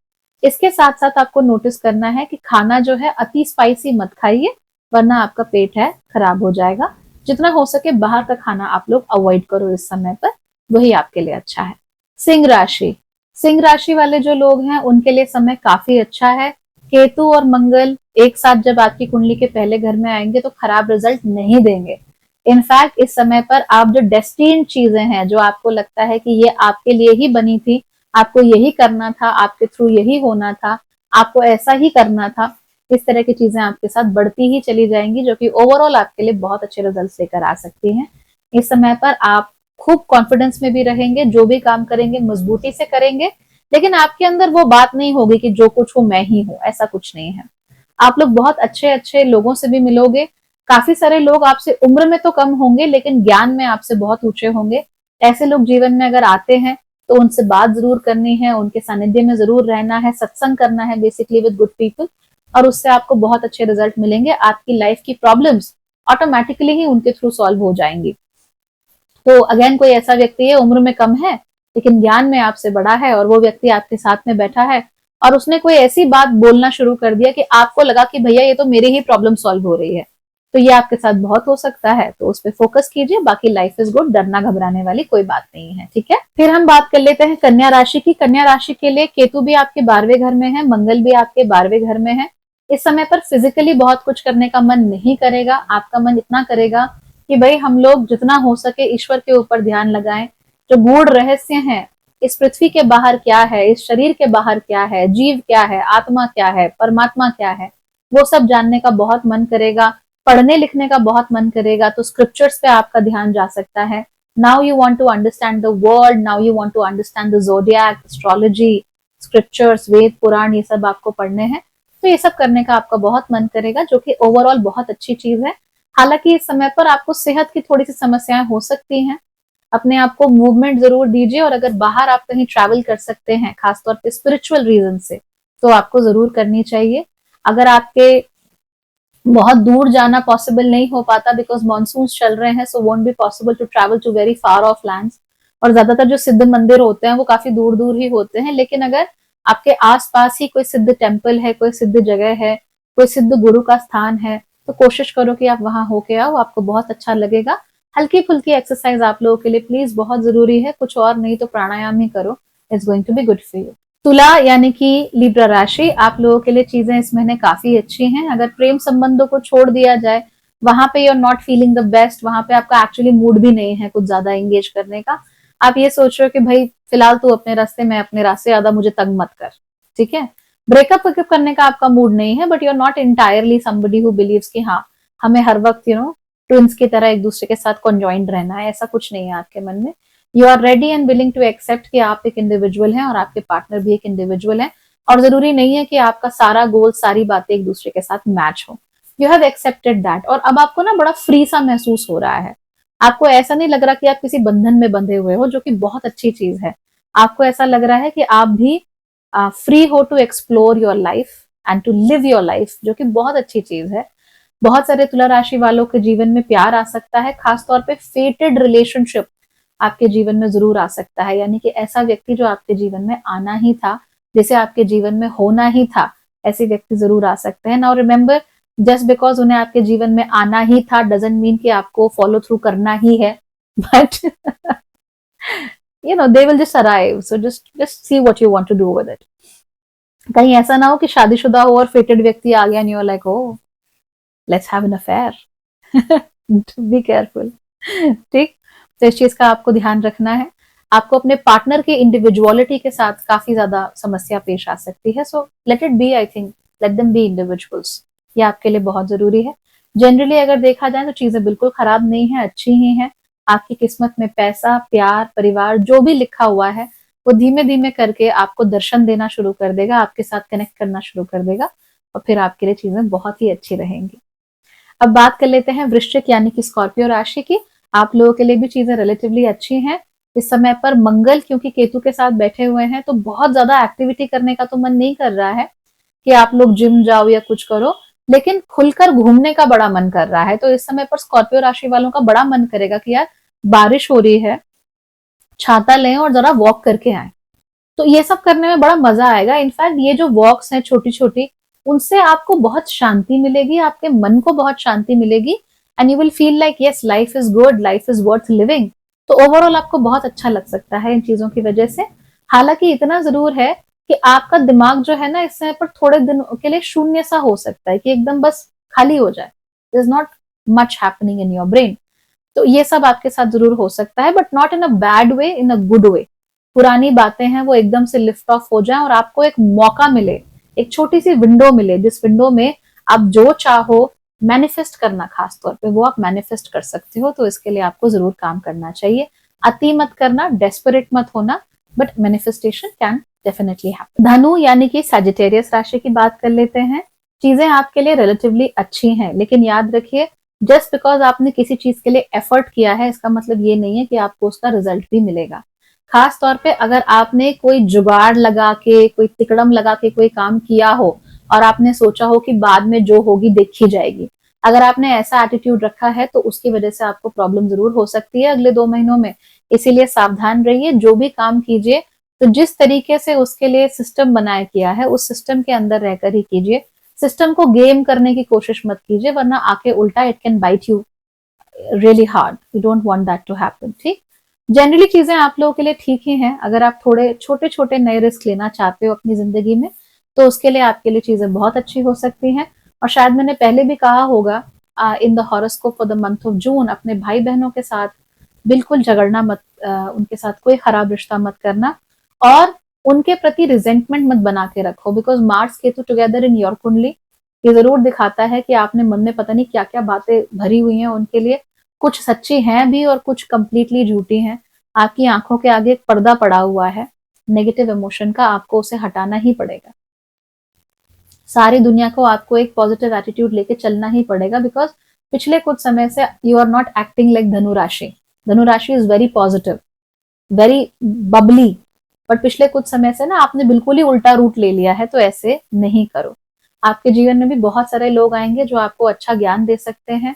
इसके साथ साथ आपको नोटिस करना है कि खाना जो है अति स्पाइसी मत खाइए, वरना आपका पेट है खराब हो जाएगा। जितना हो सके बाहर का खाना आप लोग अवॉइड करो इस समय पर, वही आपके लिए अच्छा है। सिंह राशि, सिंह राशि वाले जो लोग हैं उनके लिए समय काफी अच्छा है। केतु और मंगल एक साथ जब आपकी कुंडली के पहले घर में आएंगे तो खराब रिजल्ट नहीं देंगे। इनफैक्ट इस समय पर आप जो डेस्टिन्ड चीजें हैं, जो आपको लगता है कि ये आपके लिए ही बनी थी, आपको यही करना था, आपके थ्रू यही होना था, आपको ऐसा ही करना था, इस तरह की चीजें आपके साथ बढ़ती ही चली जाएंगी, जो कि ओवरऑल आपके लिए बहुत अच्छे रिजल्ट लेकर आ सकती हैं। इस समय पर आप खूब कॉन्फिडेंस में भी रहेंगे, जो भी काम करेंगे मजबूती से करेंगे, लेकिन आपके अंदर वो बात नहीं होगी कि जो कुछ हूं मैं ही हूं, ऐसा कुछ नहीं है। आप लोग बहुत अच्छे अच्छे लोगों से भी मिलोगे। काफी सारे लोग आपसे उम्र में तो कम होंगे लेकिन ज्ञान में आपसे बहुत ऊंचे होंगे। ऐसे लोग जीवन में अगर आते हैं तो उनसे बात जरूर करनी है, उनके सानिध्य में जरूर रहना है, सत्संग करना है बेसिकली विद गुड पीपल, और उससे आपको बहुत अच्छे रिजल्ट मिलेंगे। आपकी लाइफ की प्रॉब्लम्स ऑटोमेटिकली ही उनके थ्रू सॉल्व हो जाएंगी। तो अगेन कोई ऐसा व्यक्ति है उम्र में कम है लेकिन ज्ञान में आपसे बड़ा है, और वो व्यक्ति आपके साथ में बैठा है और उसने कोई ऐसी बात बोलना शुरू कर दिया कि आपको लगा कि भैया ये तो मेरी ही प्रॉब्लम सॉल्व हो रही है, तो ये आपके साथ बहुत हो सकता है। तो उस पर फोकस कीजिए, बाकी लाइफ इज गुड, डरना घबराने वाली कोई बात नहीं है। ठीक है, फिर हम बात कर लेते हैं कन्या राशि की। कन्या राशि के लिए केतु भी आपके 12वें घर में है, मंगल भी आपके 12वें घर में है। इस समय पर फिजिकली बहुत कुछ करने का मन नहीं करेगा, आपका मन इतना करेगा कि भाई हम लोग जितना हो सके ईश्वर के ऊपर ध्यान लगाएं। जो गूढ़ रहस्य हैं, इस पृथ्वी के बाहर क्या है, इस शरीर के बाहर क्या है, जीव क्या है, आत्मा क्या है, परमात्मा क्या है, वो सब जानने का बहुत मन करेगा। पढ़ने लिखने का बहुत मन करेगा, तो स्क्रिप्चर्स पे आपका ध्यान जा सकता है। Now you want to understand the world, now you want to understand the zodiac, astrology, scriptures, Veda Purana, ये सब आपको पढ़ने हैं। तो ये सब करने का आपका बहुत मन करेगा, जो कि ओवरऑल बहुत अच्छी चीज है। हालांकि इस समय पर आपको सेहत की थोड़ी सी समस्याएं हो सकती हैं। अपने आप को मूवमेंट जरूर दीजिए, और अगर बाहर आप कहीं ट्रैवल कर सकते हैं खासतौर पे स्पिरिचुअल रीजन से, तो आपको जरूर करनी चाहिए। अगर आपके बहुत दूर जाना पॉसिबल नहीं हो पाता बिकॉज मानसून चल रहे हैं, so won't be possible to travel to very far off lands, और ज्यादातर जो सिद्ध मंदिर होते हैं वो काफी दूर दूर ही होते हैं। लेकिन अगर आपके आसपास ही कोई सिद्ध टेम्पल है, कोई सिद्ध जगह है, कोई सिद्ध गुरु का स्थान है, तो कोशिश करो कि आप वहां होके आओ, आपको बहुत अच्छा लगेगा। हल्की फुल्की एक्सरसाइज आप लोगों के लिए प्लीज बहुत जरूरी है, कुछ और नहीं तो प्राणायाम ही करो, it's going to be good for you. तुला यानी कि लिब्रा राशि, आप लोगों के लिए चीजें इस महीने काफी अच्छी हैं। अगर प्रेम संबंधों को छोड़ दिया जाए, वहां पे you are not feeling the best, वहां पे आपका एक्चुअली मूड भी नहीं है कुछ ज्यादा एंगेज करने का। आप ये सोच रहे हो कि भाई फिलहाल तू अपने रास्ते, मैं अपने रास्ते, ज्यादा मुझे तंग मत कर। ठीक है, ब्रेकअप वेकअप करने का आपका मूड नहीं है, but you are not entirely somebody who believes कि हाँ हमें हर वक्त ट्विंस की तरह एक दूसरे के साथ कॉन्जॉइंट रहना है, ऐसा कुछ नहीं है आपके मन में। You are ready and willing to accept कि आप एक इंडिविजुअल हैं और आपके पार्टनर भी एक इंडिविजुअल है, और जरूरी नहीं है कि आपका सारा गोल, सारी बातें एक दूसरे के साथ मैच हो। यू हैव एक्सेप्टेड दैट, और अब आपको ना बड़ा फ्री सा महसूस हो रहा है। आपको ऐसा नहीं लग रहा कि आप किसी बंधन में बंधे हुए हो, जो कि बहुत अच्छी चीज है। आपको ऐसा लग रहा है कि आप भी फ्री हो to explore your life and to live your life, जो कि बहुत अच्छी चीज है। बहुत सारे तुला राशि वालों के जीवन में प्यार आ सकता है, खासतौर पे फेटेड रिलेशनशिप आपके जीवन में जरूर आ सकता है, यानी कि ऐसा व्यक्ति जो आपके जीवन में आना ही था, जिसे आपके जीवन में होना ही था, ऐसे व्यक्ति जरूर आ सकते हैं। नाउ रिमेंबर, जस्ट बिकॉज उन्हें आपके जीवन में आना ही था डजंट मीन कि आपको फॉलो थ्रू करना ही है, but they will just arrive, so just see what you want to do with it. कहीं ऐसा ना हो कि शादीशुदा हो और फेटेड व्यक्ति आ गया and you are like, oh let's have an affair, be careful. ठीक, तो इस चीज का आपको ध्यान रखना है। आपको अपने पार्टनर की इंडिविजुअलिटी के साथ काफी ज्यादा समस्या पेश आ सकती है, so let it be, I think let them be individuals, ये आपके लिए बहुत जरूरी है। जनरली अगर देखा जाए तो चीजें बिल्कुल खराब नहीं है, अच्छी ही है। आपकी किस्मत में पैसा, प्यार, परिवार जो भी लिखा हुआ है, वो धीमे धीमे करके आपको दर्शन देना शुरू कर देगा, आपके साथ कनेक्ट करना शुरू कर देगा, और फिर आपके लिए चीजें बहुत ही अच्छी रहेंगी। अब बात कर लेते हैं वृश्चिक यानी कि स्कॉर्पियो राशि की। आप लोगों के लिए भी चीजें रिलेटिवली अच्छी हैं। इस समय पर मंगल क्योंकि केतु के साथ बैठे हुए हैं, तो बहुत ज्यादा एक्टिविटी करने का तो मन नहीं कर रहा है कि आप लोग जिम जाओ या कुछ करो, लेकिन खुलकर घूमने का बड़ा मन कर रहा है। तो इस समय पर स्कॉर्पियो राशि वालों का बड़ा मन करेगा कि यार बारिश हो रही है, छाता लें और जरा वॉक करके आए। तो ये सब करने में बड़ा मजा आएगा। इनफैक्ट ये जो वॉक्स हैं छोटी छोटी, उनसे आपको बहुत शांति मिलेगी, आपके मन को बहुत शांति मिलेगी, and you will feel like yes life is good, life is worth living. तो ओवरऑल आपको बहुत अच्छा लग सकता है इन चीजों की वजह से। हालांकि इतना जरूर है कि आपका दिमाग जो है ना इस समय पर थोड़े दिन के लिए शून्य सा हो सकता है कि एकदम बस खाली हो जाए, there is not much happening in your brain. तो ये सब आपके साथ जरूर हो सकता है, but not in a bad way, in a good way. पुरानी बातें हैं वो एकदम से लिफ्ट ऑफ हो जाए और आपको एक मौका मिले, एक छोटी सी विंडो मिले, जिस विंडो में आप जो चाहो मैनिफेस्ट करना, खास तौर पे वो आप मैनिफेस्ट कर सकते हो। तो इसके लिए आपको जरूर काम करना चाहिए। अति मत करना, डेस्परेट मत होना, but manifestation can definitely happen. धनु यानी कि सैजिटेरियस राशि की बात कर लेते हैं। चीजें आपके लिए रिलेटिवली अच्छी हैं, लेकिन याद रखिए जस्ट बिकॉज आपने किसी चीज के लिए एफर्ट किया है इसका मतलब ये नहीं है कि आपको उसका रिजल्ट भी मिलेगा। खास तौर पे अगर आपने कोई जुगाड़ लगा के, कोई तिकड़म लगा के कोई काम किया हो और आपने सोचा हो कि बाद में जो होगी देखी जाएगी, अगर आपने ऐसा एटीट्यूड रखा है तो उसकी वजह से आपको प्रॉब्लम जरूर हो सकती है अगले 2 महीनों में। इसीलिए सावधान रहिए, जो भी काम कीजिए तो जिस तरीके से उसके लिए सिस्टम बनाया किया है उस सिस्टम के अंदर रहकर ही कीजिए। सिस्टम को गेम करने की कोशिश मत कीजिए, वरना आके उल्टा it can bite you really hard. We don't want that to happen. ठीक, जनरली चीजें आप लोगों के लिए ठीक ही हैं। अगर आप थोड़े छोटे छोटे नए रिस्क लेना चाहते हो अपनी जिंदगी में तो उसके लिए आपके लिए चीजें बहुत अच्छी हो सकती हैं। और शायद मैंने पहले भी कहा होगा in the horoscope for the month of June, अपने भाई बहनों के साथ बिल्कुल झगड़ना मत, उनके साथ कोई खराब रिश्ता मत करना और उनके प्रति रिजेंटमेंट मत बना के रखो। Because Mars Ketu together in your कुंडली ये जरूर दिखाता है कि आपने मन में पता नहीं क्या क्या बातें भरी हुई हैं उनके लिए। कुछ सच्ची हैं भी और कुछ कंप्लीटली झूठी हैं। आपकी आंखों के आगे एक पर्दा पड़ा हुआ है नेगेटिव इमोशन का, आपको उसे हटाना ही पड़ेगा। सारी दुनिया को आपको एक पॉजिटिव एटीट्यूड लेके चलना ही पड़ेगा। बिकॉज पिछले कुछ समय से you are not acting like धनु राशि। धनु राशि is very positive, very bubbly, but पिछले कुछ समय से ना आपने बिल्कुल ही उल्टा रूट ले लिया है। तो ऐसे नहीं करो। आपके जीवन में भी बहुत सारे लोग आएंगे जो आपको अच्छा ज्ञान दे सकते हैं,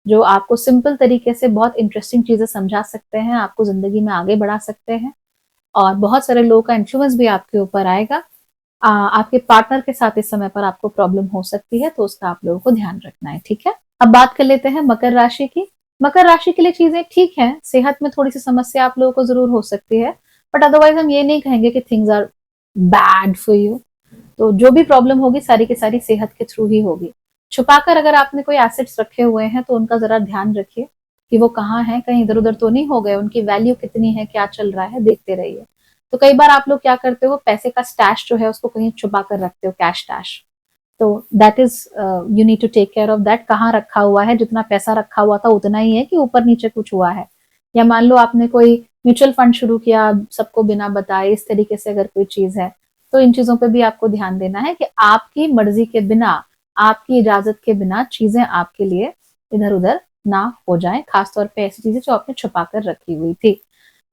जो आपको सिंपल तरीके से बहुत इंटरेस्टिंग चीजें समझा सकते हैं, आपको जिंदगी में आगे बढ़ा सकते हैं। और बहुत सारे लोगों का इन्फ्लुएंस भी आपके ऊपर आएगा। आपके पार्टनर के साथ इस समय पर आपको प्रॉब्लम हो सकती है, तो उसका आप लोगों को ध्यान रखना है। ठीक है, अब बात कर लेते हैं मकर राशि की। मकर राशि के लिए चीजें ठीक है, सेहत में थोड़ी सी समस्या आप लोगों को जरूर हो सकती है, बट अदरवाइज हम ये नहीं कहेंगे कि things are bad for you. तो जो भी प्रॉब्लम होगी सारी की सारी सेहत के थ्रू ही होगी। छुपाकर अगर आपने कोई एसेट्स रखे हुए हैं तो उनका जरा ध्यान रखिए कि वो कहाँ है, कहीं इधर उधर तो नहीं हो गए, उनकी वैल्यू कितनी है, क्या चल रहा है, देखते रहिए। तो कई बार आप लोग क्या करते हो, पैसे का स्टैश जो है उसको कहीं छुपा कर रखते हो, कैश स्टैश। तो that is you need to take care of that. कहाँ रखा हुआ है, जितना पैसा रखा हुआ था उतना ही है कि ऊपर नीचे कुछ हुआ है। या मान लो आपने कोई म्यूचुअल फंड शुरू किया सबको बिना बताए, इस तरीके से अगर कोई चीज है तो इन चीजों पे भी आपको ध्यान देना है कि आपकी मर्जी के बिना, आपकी इजाजत के बिना चीजें आपके लिए इधर उधर ना हो जाए। खासतौर पे ऐसी चीजें जो आपने छुपा कर रखी हुई थी।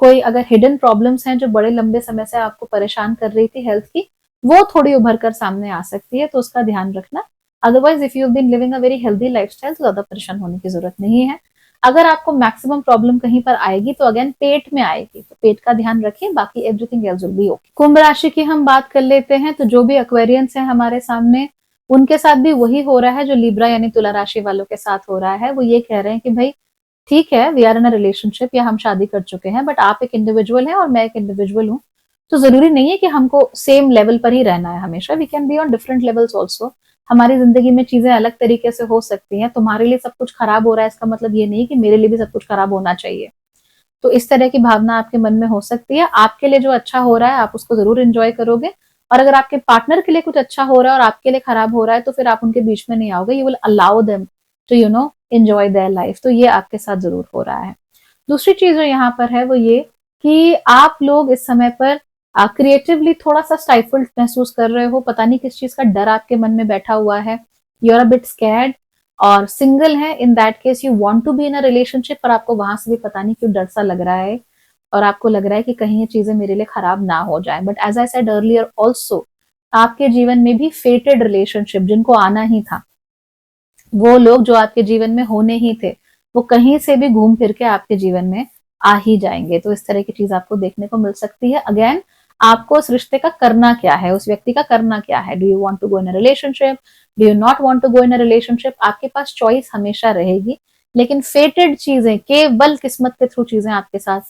कोई अगर हिडन प्रॉब्लम्स हैं जो बड़े लंबे समय से आपको परेशान कर रही थी हेल्थ की, वो थोड़ी उभर कर सामने आ सकती है, तो उसका ध्यान रखना। Otherwise if you been living a very healthy lifestyle तो ज्यादा परेशान होने की जरूरत नहीं है। अगर आपको मैक्सिमम प्रॉब्लम कहीं पर आएगी तो अगेन पेट में आएगी, तो पेट का ध्यान रखिए, बाकी everything else will be okay. Kumbh राशि की हम बात कर लेते हैं। तो जो भी एक्वेरियंस है हमारे सामने, उनके साथ भी वही हो रहा है जो लिब्रा यानी तुला राशि वालों के साथ हो रहा है। वो ये कह रहे हैं कि भाई ठीक है, we are in a relationship या हम शादी कर चुके हैं, बट आप एक इंडिविजुअल हैं और मैं एक इंडिविजुअल हूँ। तो जरूरी नहीं है कि हमको सेम लेवल पर ही रहना है हमेशा। We can be on different levels also. हमारी जिंदगी में चीजें अलग तरीके से हो सकती हैं। तुम्हारे लिए सब कुछ खराब हो रहा है इसका मतलब ये नहीं कि मेरे लिए भी सब कुछ खराब होना चाहिए। तो इस तरह की भावना आपके मन में हो सकती है। आपके लिए जो अच्छा हो रहा है आप उसको जरूर एंजॉय करोगे, और अगर आपके पार्टनर के लिए कुछ अच्छा हो रहा है और आपके लिए खराब हो रहा है तो फिर आप उनके बीच में नहीं आओगे। You will allow them to enjoy their life. तो ये आपके साथ जरूर हो रहा है। दूसरी चीज जो यहाँ पर है वो ये कि आप लोग इस समय पर क्रिएटिवली थोड़ा सा स्टाइफल्ड महसूस कर रहे हो। पता नहीं किस चीज का डर आपके मन में बैठा हुआ है। You are a bit scared, और सिंगल है in that case you want to be in a relationship, पर आपको वहां से भी पता नहीं क्यों डर सा लग रहा है और आपको लग रहा है कि कहीं ये चीजें मेरे लिए खराब ना हो जाए। But as I said earlier also, आपके जीवन में भी फेटेड रिलेशनशिप जिनको आना ही था, वो लोग जो आपके जीवन में होने ही थे, वो कहीं से भी घूम फिर के आपके जीवन में आ ही जाएंगे। तो इस तरह की चीज आपको देखने को मिल सकती है। अगेन, आपको उस रिश्ते का करना क्या है, उस व्यक्ति का करना क्या है। Do you want to go in a relationship, do you not want to go in a relationship. आपके पास चॉइस हमेशा रहेगी लेकिन फेटेड चीजें, केवल किस्मत के थ्रू चीजें आपके साथ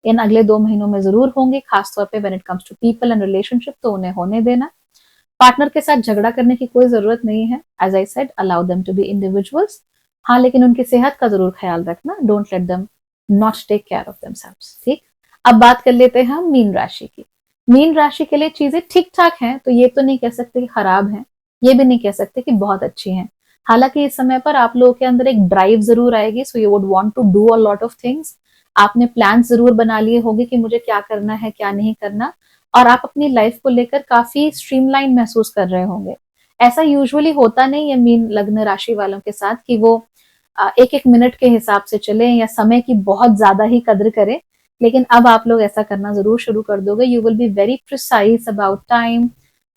इन अगले 2 महीनों में जरूर होंगी, खासतौर पे when it comes to people and relationship, तो उन्हें होने देना। पार्टनर के साथ झगड़ा करने की कोई जरूरत नहीं है। As I said, allow them to be individuals. हाँ, लेकिन उनकी सेहत का जरूर ख्याल रखना। Don't let them not take care of themselves. ठीक, अब बात कर लेते हैं हम मीन राशि की। मीन राशि के लिए चीजें ठीक ठाक हैं, तो ये तो नहीं कह सकते कि खराब हैं, ये भी नहीं कह सकते कि बहुत अच्छी हैं। हालांकि इस समय पर आप लोगों के अंदर एक ड्राइव जरूर आएगी, so you would want to do a lot of things. आपने प्लान जरूर बना लिए होंगे कि मुझे क्या करना है, क्या नहीं करना, और आप अपनी लाइफ को लेकर काफी स्ट्रीमलाइन महसूस कर रहे होंगे। ऐसा यूजुअली होता नहीं है मीन लग्न राशि वालों के साथ कि वो एक एक मिनट के हिसाब से चले या समय की बहुत ज्यादा ही कद्र करें, लेकिन अब आप लोग ऐसा करना जरूर शुरू कर दोगे। You will be very precise about time.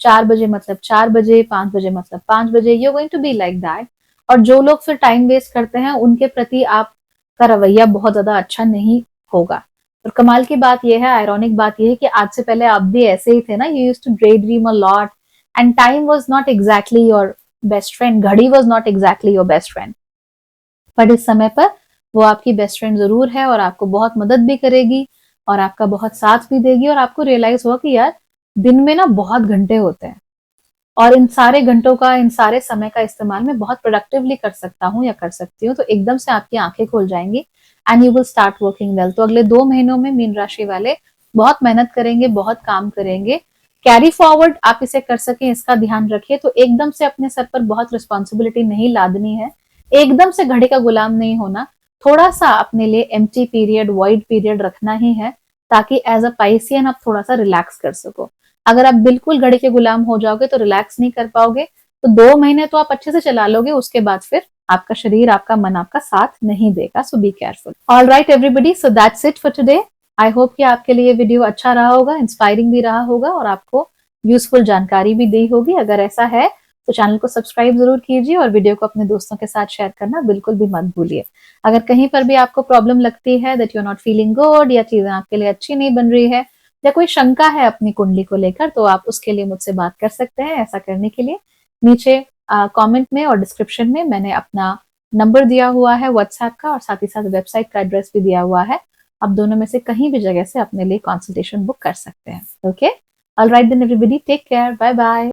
4 बजे मतलब 4 बजे, 5 बजे मतलब 5 बजे, you going to be like that. और जो लोग फिर टाइम वेस्ट करते हैं, उनके प्रति आपका रवैया बहुत ज्यादा अच्छा नहीं होगा। और कमाल की बात यह है, आयरॉनिक बात यह है कि आज से पहले आप भी ऐसे ही थे ना, you used to daydream a lot and time was not exactly your best friend, घड़ी was not exactly your best friend. पर इस समय पर वो आपकी बेस्ट फ्रेंड जरूर है और आपको बहुत मदद भी करेगी और आपका बहुत साथ भी देगी। और आपको रियलाइज हुआ कि यार, दिन में ना बहुत घंटे होते हैं और इन सारे घंटों का, इन सारे समय का इस्तेमाल मैं बहुत प्रोडक्टिवली कर सकता हूँ या कर सकती हूँ। तो एकदम से आपकी आंखें खुल जाएंगी and you will start working well. तो अगले 2 महीनों में मीन राशि वाले बहुत मेहनत करेंगे, बहुत काम करेंगे। कैरी फॉरवर्ड आप इसे कर सकें, इसका ध्यान रखिए। तो एकदम से अपने सर पर बहुत रिस्पॉन्सिबिलिटी नहीं लादनी है, एकदम से घड़ी का गुलाम नहीं होना। थोड़ा सा अपने लिए एम्प्टी पीरियड, वॉइड पीरियड रखना ही है, ताकि एज अ पाइसियन आप थोड़ा सा रिलैक्स कर सको। अगर आप बिल्कुल घड़ी के गुलाम हो जाओगे तो रिलैक्स नहीं कर पाओगे। तो 2 महीने तो आप अच्छे से चला लोगे, उसके बाद फिर आपका शरीर, आपका मन आपका साथ नहीं देगा। So be careful. All right everybody, so that's it for today. I hope कि आपके लिए वीडियो अच्छा रहा होगा, इंस्पायरिंग भी रहा होगा और आपको यूजफुल जानकारी भी दी होगी। अगर ऐसा है तो चैनल को सब्सक्राइब जरूर कीजिए और वीडियो को अपने दोस्तों के साथ शेयर करना बिल्कुल भी मत भूलिए। अगर कहीं पर भी आपको प्रॉब्लम लगती है that you are not feeling good, या चीजें आपके लिए अच्छी नहीं बन रही है, या कोई शंका है अपनी कुंडली को लेकर, तो आप उसके लिए मुझसे बात कर सकते हैं। ऐसा करने के लिए नीचे कमेंट में और डिस्क्रिप्शन में मैंने अपना नंबर दिया हुआ है व्हाट्सएप का, और साथ ही साथ वेबसाइट का एड्रेस भी दिया हुआ है। आप दोनों में से कहीं भी जगह से अपने लिए कंसल्टेशन बुक कर सकते हैं। Okay, all right then everybody, take care, bye bye.